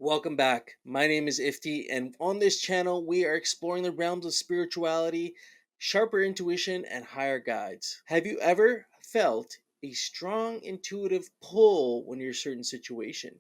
Welcome back. My name is Ifti, and on this channel, we are exploring the realms of spirituality, sharper intuition, and higher guides. Have you ever felt a strong intuitive pull when you're in a certain situation?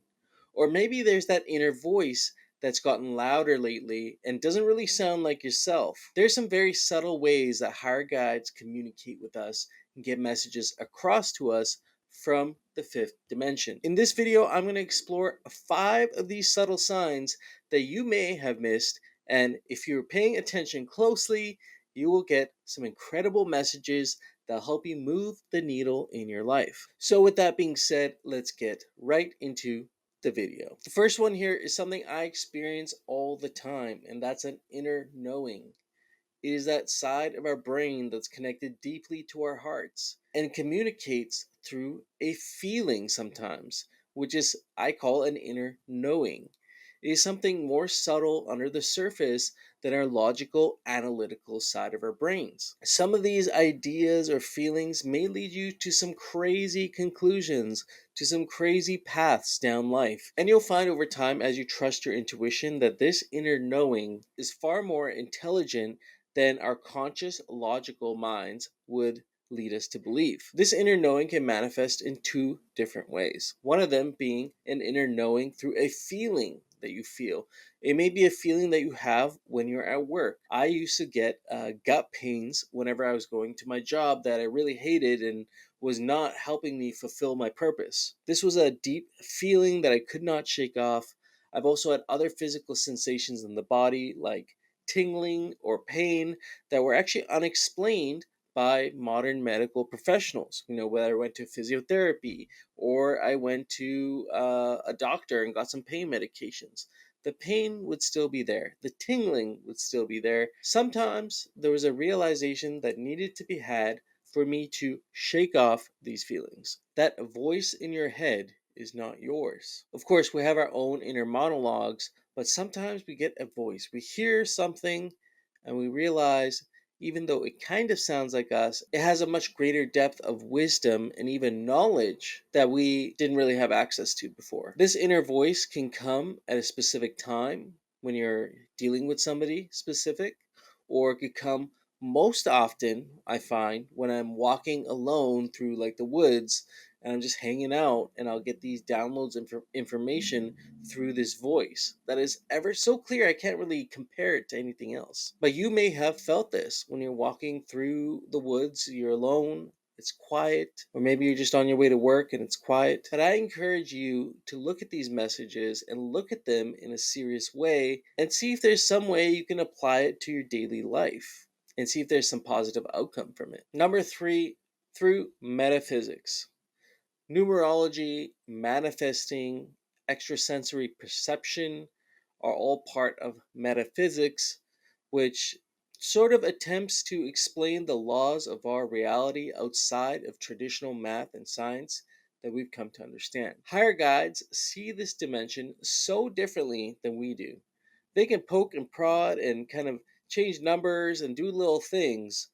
Or maybe there's that inner voice that's gotten louder lately and doesn't really sound like yourself. There's some very subtle ways that higher guides communicate with us and get messages across to us from the fifth dimension. In this video, I'm going to explore 5 of these subtle signs that you may have missed, and if you're paying attention closely, you will get some incredible messages that'll help you move the needle in your life. So, with that being said, let's get right into the video. The first one here is something I experience all the time, and that's an inner knowing. It is that side of our brain that's connected deeply to our hearts and communicates through a feeling sometimes, which is, I call, an inner knowing. It is something more subtle under the surface than our logical, analytical side of our brains. Some of these ideas or feelings may lead you to some crazy conclusions, to some crazy paths down life. And you'll find over time, as you trust your intuition, that this inner knowing is far more intelligent than our conscious, logical minds would lead us to believe. This inner knowing can manifest in 2 different ways. One of them being an inner knowing through a feeling that you feel. It may be a feeling that you have when you're at work. I used to get gut pains whenever I was going to my job that I really hated and was not helping me fulfill my purpose. This was a deep feeling that I could not shake off. I've also had other physical sensations in the body, like tingling or pain, that were actually unexplained by modern medical professionals. Whether I went to physiotherapy or I went to a doctor and got some pain medications. The pain would still be there. The tingling would still be there. Sometimes there was a realization that needed to be had for me to shake off these feelings. That voice in your head is not yours. Of course, we have our own inner monologues, but sometimes we get a voice. We hear something and we realize, even though it kind of sounds like us, it has a much greater depth of wisdom and even knowledge that we didn't really have access to before. This inner voice can come at a specific time when you're dealing with somebody specific, or it could come most often, I find, when I'm walking alone through like the woods and I'm just hanging out, and I'll get these downloads of information through this voice that is ever so clear. I can't really compare it to anything else. But you may have felt this when you're walking through the woods, you're alone, it's quiet, or maybe you're just on your way to work and it's quiet. But I encourage you to look at these messages and look at them in a serious way and see if there's some way you can apply it to your daily life and see if there's some positive outcome from it. Number 3, through metaphysics. Numerology, manifesting, extrasensory perception are all part of metaphysics, which sort of attempts to explain the laws of our reality outside of traditional math and science that we've come to understand. Higher guides see this dimension so differently than we do. They can poke and prod and kind of change numbers and do little things,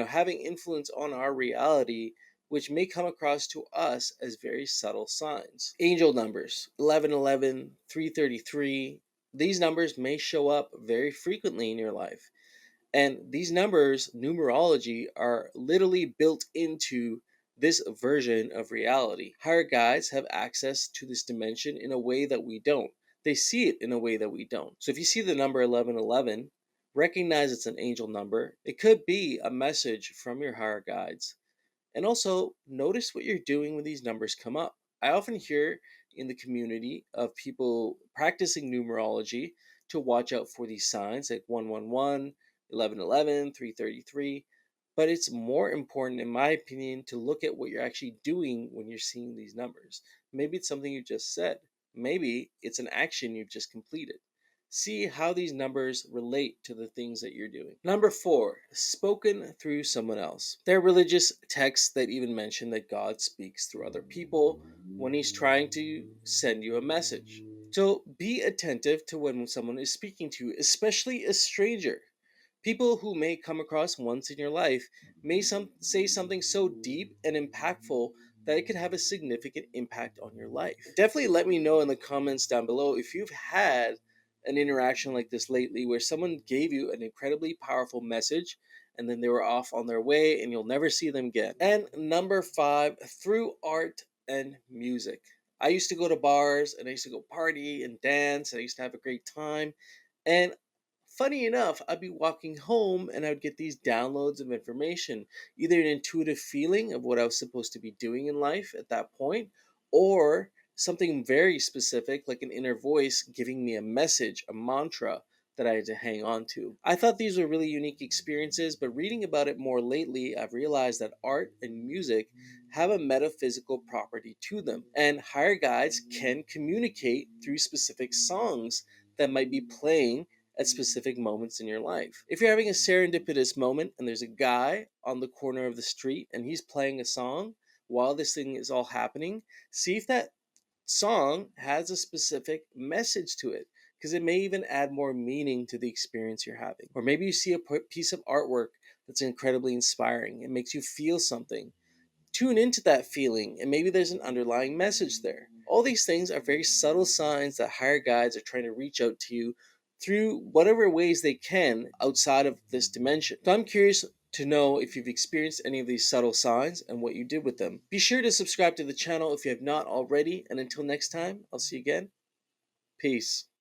having influence on our reality, which may come across to us as very subtle signs. Angel numbers 1111, 333, these numbers may show up very frequently in your life. And these numbers, numerology, are literally built into this version of reality. Higher guides have access to this dimension in a way that we don't. They see it in a way that we don't. So if you see the number 1111, recognize it's an angel number. It could be a message from your higher guides. And also notice what you're doing when these numbers come up. I often hear in the community of people practicing numerology to watch out for these signs like 111, 1111, 333. But it's more important, in my opinion, to look at what you're actually doing when you're seeing these numbers. Maybe it's something you just said. Maybe it's an action you've just completed. See how these numbers relate to the things that you're doing. Number 4, spoken through someone else. There are religious texts that even mention that God speaks through other people when he's trying to send you a message. So be attentive to when someone is speaking to you, especially a stranger. People who may come across once in your life may say something so deep and impactful that it could have a significant impact on your life. Definitely let me know in the comments down below if you've had an interaction like this lately where someone gave you an incredibly powerful message and then they were off on their way and you'll never see them again. And number five, through art and music. I used to go to bars and I used to go party and dance and I used to have a great time. And funny enough, I'd be walking home and I would get these downloads of information, either an intuitive feeling of what I was supposed to be doing in life at that point, or something very specific, like an inner voice giving me a message, a mantra that I had to hang on to. I thought these were really unique experiences, but reading about it more lately, I've realized that art and music have a metaphysical property to them, and higher guides can communicate through specific songs that might be playing at specific moments in your life. If you're having a serendipitous moment and there's a guy on the corner of the street and he's playing a song while this thing is all happening, see if that song has a specific message to it, because it may even add more meaning to the experience you're having. Or maybe you see a piece of artwork that's incredibly inspiring. It makes you feel something. Tune into that feeling, and maybe there's an underlying message there. All these things are very subtle signs that higher guides are trying to reach out to you through whatever ways they can outside of this dimension. So I'm curious to know if you've experienced any of these subtle signs and what you did with them. Be sure to subscribe to the channel if you have not already, and until next time, I'll see you again. Peace.